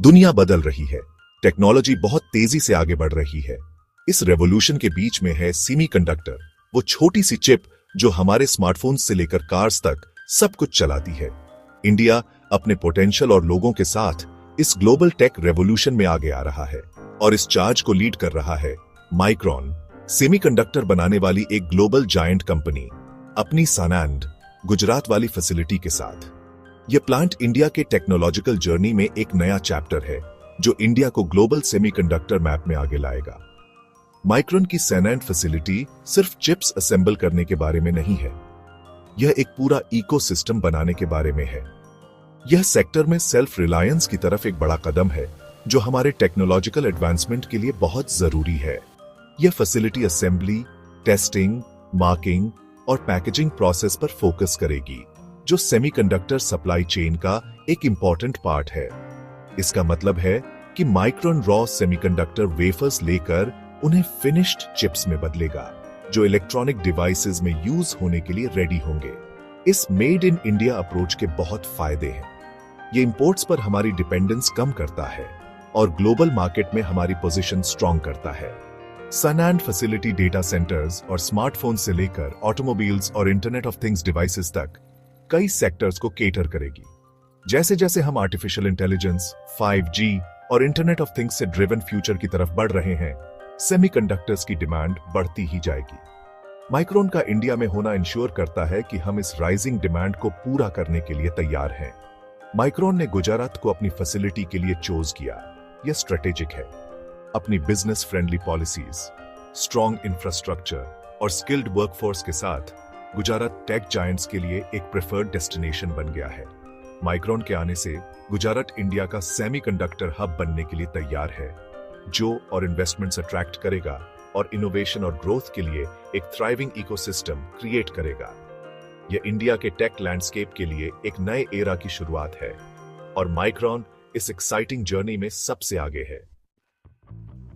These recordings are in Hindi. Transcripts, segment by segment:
दुनिया बदल रही है, टेक्नोलॉजी बहुत तेजी से आगे बढ़ रही है। इस रेवोल्यूशन के बीच में है सेमीकंडक्टर, वो छोटी सी चिप जो हमारे स्मार्टफोन से लेकर कार्स तक सब कुछ चलाती है। इंडिया अपने पोटेंशियल और लोगों के साथ इस ग्लोबल टेक रेवोल्यूशन में आगे आ रहा है और इस चार्ज को लीड कर रहा है माइक्रोन, सेमीकंडक्टर बनाने वाली एक ग्लोबल जायंट कंपनी, अपनी सानैंड गुजरात वाली फैसिलिटी के साथ। यह प्लांट इंडिया के टेक्नोलॉजिकल जर्नी में एक नया चैप्टर है जो इंडिया को ग्लोबल सेमीकंडक्टर मैप में आगे लाएगा। माइक्रोन की सैनैंड फैसिलिटी सिर्फ चिप्स असेंबल करने के बारे में नहीं है, यह एक पूरा इकोसिस्टम बनाने के बारे में है। यह सेक्टर में सेल्फ रिलायंस की तरफ एक बड़ा कदम है जो हमारे टेक्नोलॉजिकल एडवांसमेंट के लिए बहुत जरूरी है। यह फैसिलिटी असेंबली, टेस्टिंग, मार्किंग और पैकेजिंग प्रोसेस पर फोकस करेगी, जो सेमीकंडक्टर सप्लाई चेन का एक इंपॉर्टेंट पार्ट है। इसका मतलब है कि माइक्रोन रॉ सेमीकंडक्टर वेफर्स लेकर उन्हें फिनिश्ड चिप्स में बदलेगा, जो इलेक्ट्रॉनिक डिवाइसेस में यूज होने के लिए रेडी होंगे। इस मेड इन इंडिया अप्रोच के बहुत फायदे हैं। ये इंपोर्ट्स पर हमारी डिपेंडेंस कम करता है और ग्लोबल मार्केट में हमारी पोजीशन स्ट्रॉन्ग करता है। सनैंड फैसिलिटी डेटा सेंटर्स और स्मार्टफोन से लेकर ऑटोमोबाइल्स और इंटरनेट ऑफ थिंग्स डिवाइसेस तक कई सेक्टर्स को केटर करेगी। जैसे जैसे हम आर्टिफिशियल इंटेलिजेंस, 5G और इंटरनेट ऑफ थिंग्स से ड्रिवन फ्यूचर की तरफ बढ़ रहे हैं, सेमीकंडक्टर्स की डिमांड बढ़ती ही जाएगी। माइक्रोन का इंडिया में होना इंश्योर करता है कि हम इस राइजिंग डिमांड को पूरा करने के लिए तैयार हैं। माइक्रोन ने गुजरात को अपनी फैसिलिटी के लिए चूज किया। यह स्ट्रेटेजिक है। अपनी business friendly policies, strong infrastructure और स्किल्ड वर्कफोर्स के साथ गुजरात टेक जायंट्स के लिए एक प्रेफर्ड डेस्टिनेशन बन गया है। माइक्रोन के आने से गुजरात इंडिया का सेमीकंडक्टर हब बनने के लिए तैयार है, जो और इन्वेस्टमेंट्स अट्रैक्ट करेगा और इनोवेशन और ग्रोथ के लिए एक थ्राइविंग इकोसिस्टम क्रिएट करेगा। यह इंडिया के टेक लैंडस्केप के लिए एक नए एरा की शुरुआत है और माइक्रोन इस एक्साइटिंग जर्नी में सबसे आगे है।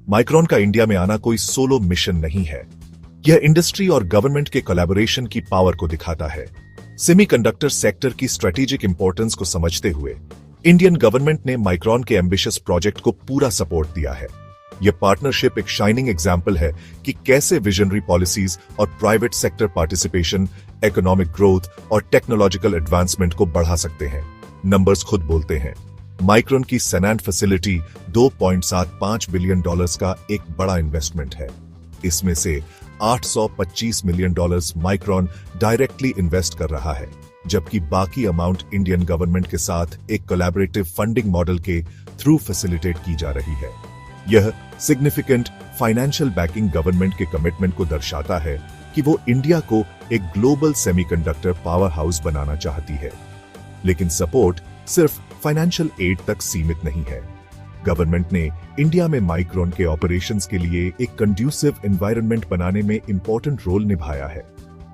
माइक्रोन का इंडिया में आना कोई सोलो मिशन नहीं है, यह इंडस्ट्री और गवर्नमेंट के कोलैबोरेशन की पावर को दिखाता है। सेमीकंडक्टर सेक्टर की स्ट्रेटेजिक इंपॉर्टेंस को समझते हुए इंडियन गवर्नमेंट ने माइक्रोन के एम्बिशियस प्रोजेक्ट को पूरा सपोर्ट दिया है। यह पार्टनरशिप एक शाइनिंग एग्जाम्पल है कि कैसे विजनरी पॉलिसीज और private sector participation economic growth और टेक्नोलॉजिकल एडवांसमेंट को बढ़ा सकते हैं। नंबर्स खुद बोलते हैं। माइक्रोन की सैनैंड फैसिलिटी $2.75 बिलियन का एक बड़ा इन्वेस्टमेंट है। इसमें से $825 मिलियन माइक्रोन डायरेक्टली इन्वेस्ट कर रहा है, जबकि बाकी अमाउंट इंडियन गवर्नमेंट के साथ एक कोलैबोरेटिव फंडिंग मॉडल के थ्रू फैसिलिटेट की जा रही है। यह सिग्निफिकेंट फाइनेंशियल बैकिंग गवर्नमेंट के कमिटमेंट को दर्शाता है कि वो इंडिया को एक ग्लोबल सेमीकंडक्टर पावर हाउस बनाना चाहती है। लेकिन सपोर्ट सिर्फ फाइनेंशियल एड तक सीमित नहीं है। गवर्नमेंट ने इंडिया में माइक्रोन के ऑपरेशंस के लिए एक कंड्यूसिव एनवायरनमेंट बनाने में इंपॉर्टेंट रोल निभाया है।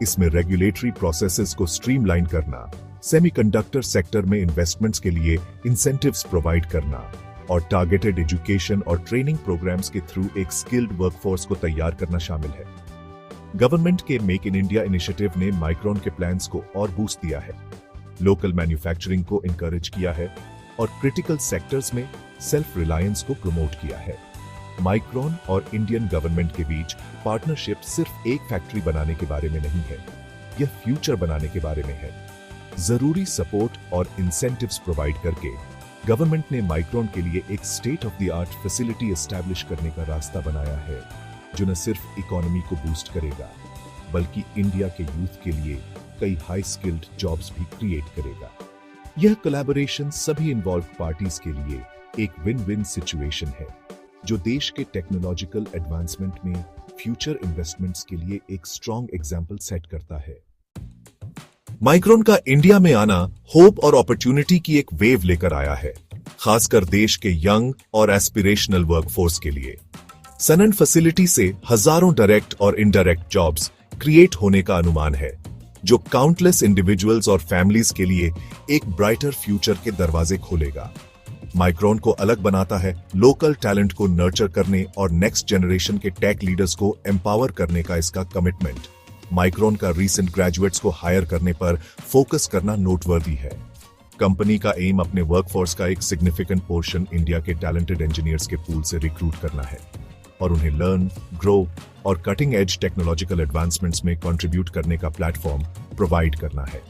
इसमें रेगुलेटरी प्रोसेसेस को स्ट्रीमलाइन करना, सेमीकंडक्टर सेक्टर में इन्वेस्टमेंट्स के लिए इंसेंटिव्स प्रोवाइड करना और टारगेटेड एजुकेशन और ट्रेनिंग प्रोग्राम्स के थ्रू एक स्किल्ड वर्कफोर्स को तैयार करना शामिल है। गवर्नमेंट के मेक इन इंडिया इनिशिएटिव ने माइक्रोन के प्लान्स को और बूस्ट दिया है, लोकल मैन्युफैक्चरिंग को इंकरेज किया है और क्रिटिकल सेक्टर्स में सेल्फ रिलायंस को प्रमोट किया है। माइक्रोन और इंडियन गवर्नमेंट के बीच पार्टनरशिप सिर्फ एक फैक्ट्री बनाने के बारे में नहीं है, यह फ्यूचर बनाने के बारे में है। जरूरी सपोर्ट और इंसेंटिव्स प्रोवाइड करके गवर्नमेंट ने माइक्रोन के लिए एक state of the art facility establish करने का रास्ता बनाया है, जो न सिर्फ इकोनॉमी को बूस्ट करेगा बल्कि इंडिया के यूथ के लिए कई हाई स्किल्ड जॉब्स भी क्रिएट करेगा। यह कोलैबोरेशन सभी इन्वॉल्व पार्टीज के लिए एक विन विन सिचुएशन है, जो देश के टेक्नोलॉजिकल एडवांसमेंट में फ्यूचर इन्वेस्टमेंट्स के लिए एक स्ट्रॉन्ग एग्जाम्पल सेट करता है। माइक्रोन का इंडिया में आना होप और अपॉर्चुनिटी की एक वेव लेकर आया है, खासकर देश के यंग और एस्पिरेशनल वर्कफोर्स के लिए। सनैंड फैसिलिटी से हजारों डायरेक्ट और इनडायरेक्ट जॉब्स क्रिएट होने का अनुमान है, जो काउंटलेस इंडिविजुअल्स और फैमिलीज के लिए एक ब्राइटर फ्यूचर के दरवाजे खोलेगा। माइक्रोन को अलग बनाता है लोकल टैलेंट को नर्चर करने और नेक्स्ट जनरेशन के टेक लीडर्स को एम्पावर करने का इसका कमिटमेंट। माइक्रोन का रीसेंट ग्रेजुएट्स को हायर करने पर फोकस करना नोटवर्दी है। कंपनी का एम अपने वर्कफोर्स का एक सिग्निफिकेंट पोर्शन इंडिया के टैलेंटेड इंजीनियर्स के पूल से रिक्रूट करना है और उन्हें लर्न, ग्रो और कटिंग एज टेक्नोलॉजिकल एडवांसमेंट्स में कंट्रीब्यूट करने का प्लेटफॉर्म प्रोवाइड करना है।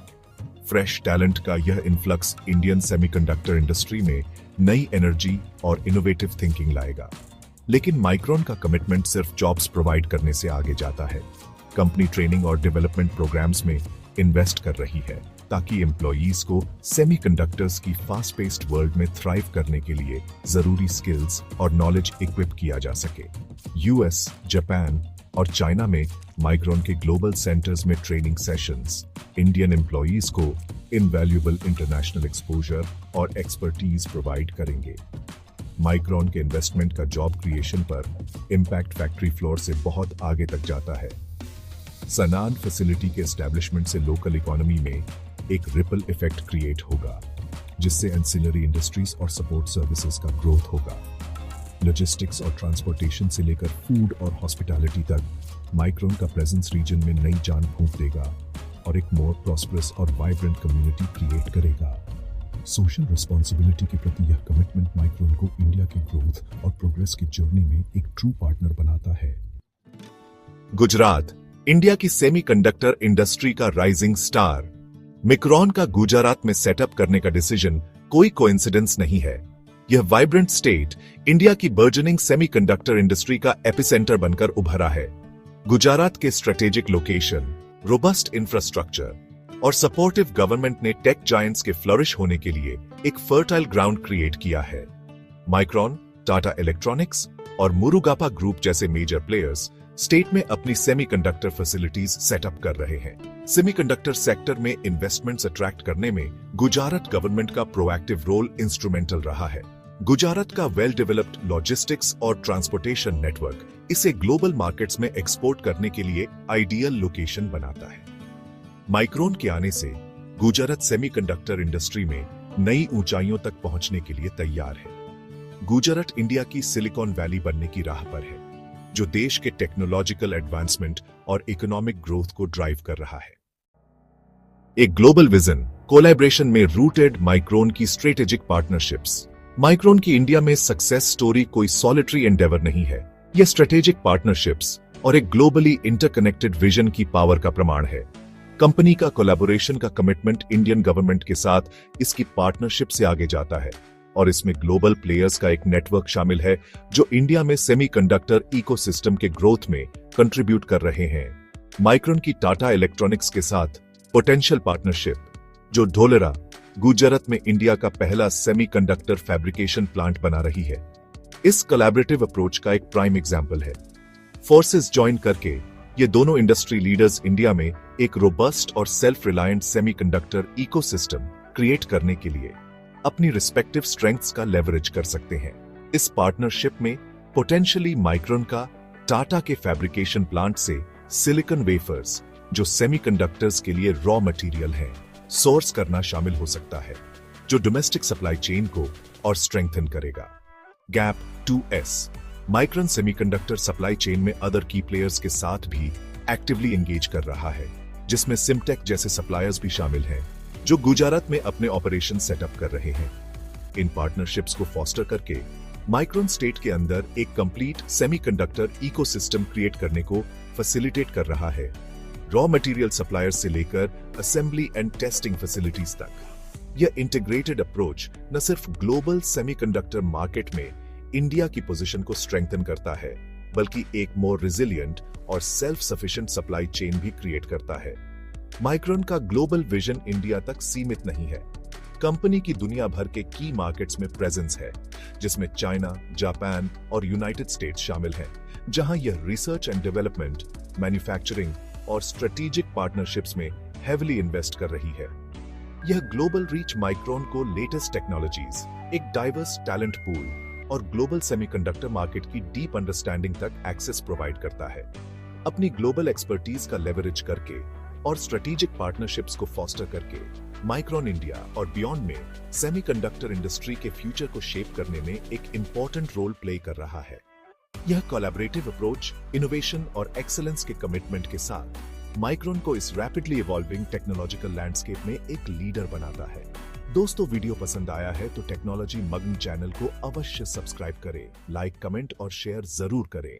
फ्रेश टैलेंट का यह इन्फ्लक्स इंडियन सेमीकंडक्टर इंडस्ट्री में नई एनर्जी और इनोवेटिव थिंकिंग लाएगा। लेकिन माइक्रोन का कमिटमेंट सिर्फ जॉब्स प्रोवाइड करने से आगे जाता है। कंपनी ट्रेनिंग और डेवलपमेंट प्रोग्राम्स में इन्वेस्ट कर रही है ताकि एम्प्लॉयज को सेमीकंडक्टर्स की फास्ट पेस्ड वर्ल्ड में थ्राइव करने के लिए जरूरी स्किल्स और नॉलेज इक्विप किया जा सके। यूएस, जापान और चाइना में माइक्रोन के ग्लोबल सेंटर्स में ट्रेनिंग सेशंस इंडियन एम्प्लॉयज को इनवैल्यूएबल इंटरनेशनल एक्सपोजर और एक्सपर्टीज प्रोवाइड करेंगे। माइक्रोन के इन्वेस्टमेंट का जॉब क्रिएशन पर इम्पैक्ट फैक्ट्री फ्लोर से बहुत आगे तक जाता है। सनान फैसिलिटी के एस्टैब्लिशमेंट से लोकल इकोनॉमी में एक रिपल इफेक्ट क्रिएट होगा, जिससे एंसिलरी इंडस्ट्रीज और सपोर्ट सर्विसेज का ग्रोथ होगा। लॉजिस्टिक्स और ट्रांसपोर्टेशन से लेकर फूड और हॉस्पिटैलिटी तक माइक्रोन का प्रेजेंस रीजन में नई जान फूंक देगा और एक मोर प्रॉस्परस और वाइब्रेंट कम्युनिटी क्रिएट करेगा। सोशल रिस्पॉन्सिबिलिटी के प्रति यह कमिटमेंट माइक्रोन को इंडिया की ग्रोथ और प्रोग्रेस की जर्नी में एक ट्रू पार्टनर बनाता है। गुजरात, इंडिया की सेमीकंडक्टर इंडस्ट्री का राइजिंग स्टार। माइक्रोन का गुजरात में सेटअप करने का डिसीजन कोई कोइंसिडेंस नहीं है। यह वाइब्रेंट स्टेट इंडिया की बर्जनिंग सेमीकंडक्टर इंडस्ट्री का एपिसेंटर बनकर उभरा है। गुजरात के स्ट्रेटेजिक लोकेशन, रोबस्ट इंफ्रास्ट्रक्चर और सपोर्टिव गवर्नमेंट ने टेक जायंट्स के फ्लरिश होने के लिए एक फर्टाइल ग्राउंड क्रिएट किया है। माइक्रोन, टाटा इलेक्ट्रॉनिक्स और मुरुगापा ग्रुप जैसे मेजर प्लेयर्स स्टेट में अपनी सेमीकंडक्टर फैसिलिटीज सेटअप कर रहे हैं। सेमीकंडक्टर सेक्टर में इन्वेस्टमेंट्स अट्रैक्ट करने में गुजरात गवर्नमेंट का प्रोएक्टिव रोल इंस्ट्रूमेंटल रहा है। गुजरात का वेल डेवलप्ड लॉजिस्टिक्स और ट्रांसपोर्टेशन नेटवर्क इसे ग्लोबल मार्केट्स में एक्सपोर्ट करने के लिए आइडियल लोकेशन बनाता है। माइक्रोन के आने से गुजरात सेमीकंडक्टर इंडस्ट्री में नई ऊंचाइयों तक पहुंचने के लिए तैयार है। गुजरात इंडिया की सिलिकॉन वैली बनने की राह पर है, जो देश के टेक्नोलॉजिकल एडवांसमेंट और इकोनॉमिक ग्रोथ को ड्राइव कर रहा है। एक ग्लोबल विजन कोलैबोरेशन में रूटेड माइक्रोन की स्ट्रेटेजिक पार्टनरशिप्स। माइक्रोन की इंडिया में सक्सेस स्टोरी कोई सॉलिटरी एंडेवर नहीं है। यह स्ट्रेटेजिक पार्टनरशिप्स और एक ग्लोबली इंटरकनेक्टेड विजन की पावर का प्रमाण है। कंपनी का कोलैबोरेशन का कमिटमेंट इंडियन गवर्नमेंट के साथ इसकी पार्टनरशिप से आगे जाता है और इसमें ग्लोबल प्लेयर्स का एक नेटवर्क शामिल है जो इंडिया में सेमीकंडक्टर इकोसिस्टम के ग्रोथ में कंट्रीब्यूट कर रहे हैं। माइक्रोन की टाटा इलेक्ट्रॉनिक्स के साथ पोटेंशियल पार्टनरशिप, जो ढोलेरा, गुजरात में इंडिया का पहला सेमीकंडक्टर फैब्रिकेशन प्लांट बना रही है, इस कोलैबोरेटिव अप्रोच का एक प्राइम एग्जांपल है। फोर्सेस ज्वाइन करके ये दोनों इंडस्ट्री लीडर्स इंडिया में एक रोबस्ट और self reliant semiconductor ecosystem create करने के लिए अपनी रिस्पेक्टिव स्ट्रेंथ्स का लेवरेज कर सकते हैं। इस पार्टनरशिप में पोटेंशियली माइक्रोन का टाटा के फैब्रिकेशन प्लांट से सिलिकॉन वेफर्स, जो सेमीकंडक्टर्स के लिए रॉ मटेरियल है, सोर्स करना शामिल हो सकता है, जो डोमेस्टिक सप्लाई चेन को और स्ट्रेंथन करेगा। Gap 2S micron semiconductor supply chain में अदर की प्लेयर्स के साथ भी एक्टिवली एंगेज कर रहा है, जिसमें सिमटेक जैसे सप्लायर्स भी शामिल हैं, जो गुजरात में अपने ऑपरेशन सेटअप कर रहे हैं। इन पार्टनरशिप्स को फॉस्टर करके माइक्रोन स्टेट के अंदर एक कंप्लीट सेमीकंडक्टर इकोसिस्टम क्रिएट करने को फैसिलिटेट कर रहा है, रॉ मटेरियल सप्लायर्स से लेकर असेंबली एंड टेस्टिंग फैसिलिटीज तक। यह इंटीग्रेटेड अप्रोच न सिर्फ ग्लोबल सेमीकंडक्टर मार्केट में इंडिया की पोजीशन को स्ट्रेंथन करता है, बल्कि एक मोर रिजिलियंट और सेल्फ सफिशिएंट सप्लाई चेन भी क्रिएट करता है। माइक्रोन का ग्लोबल विजन इंडिया तक सीमित नहीं है। कंपनी की दुनिया भर के की मार्केट्स में प्रेजेंस है, जिसमें चाइना, जापान और यूनाइटेड स्टेट्स शामिल हैं, जहां यह रिसर्च एंड डेवलपमेंट, मैन्युफैक्चरिंग और स्ट्रेटेजिक पार्टनरशिप्स में हेविली इन्वेस्ट कर रही है। यह ग्लोबल रीच माइक्रोन को लेटेस्ट टेक्नोलॉजीज, एक डाइवर्स टैलेंट पूल और ग्लोबल सेमीकंडक्टर मार्केट की डीप अंडरस्टैंडिंग तक एक्सेस प्रोवाइड करता है। अपनी ग्लोबल एक्सपर्टीज का लेवरेज करके और स्ट्रेटेजिक पार्टनरशिप्स को फॉस्टर करके माइक्रोन इंडिया और बियॉन्ड में सेमीकंडक्टर इंडस्ट्री के फ्यूचर को शेप करने में एक इंपॉर्टेंट रोल प्ले कर रहा है। यह कोलैबोरेटिव अप्रोच, इनोवेशन और एक्सीलेंस के कमिटमेंट के साथ माइक्रोन को इस रैपिडली इवॉल्विंग टेक्नोलॉजिकल लैंडस्केप में एक लीडर बनाता है। दोस्तों, वीडियो पसंद आया है तो टेक्नोलॉजी मग्न चैनल को अवश्य सब्सक्राइब करें, लाइक, कमेंट और शेयर जरूर करें।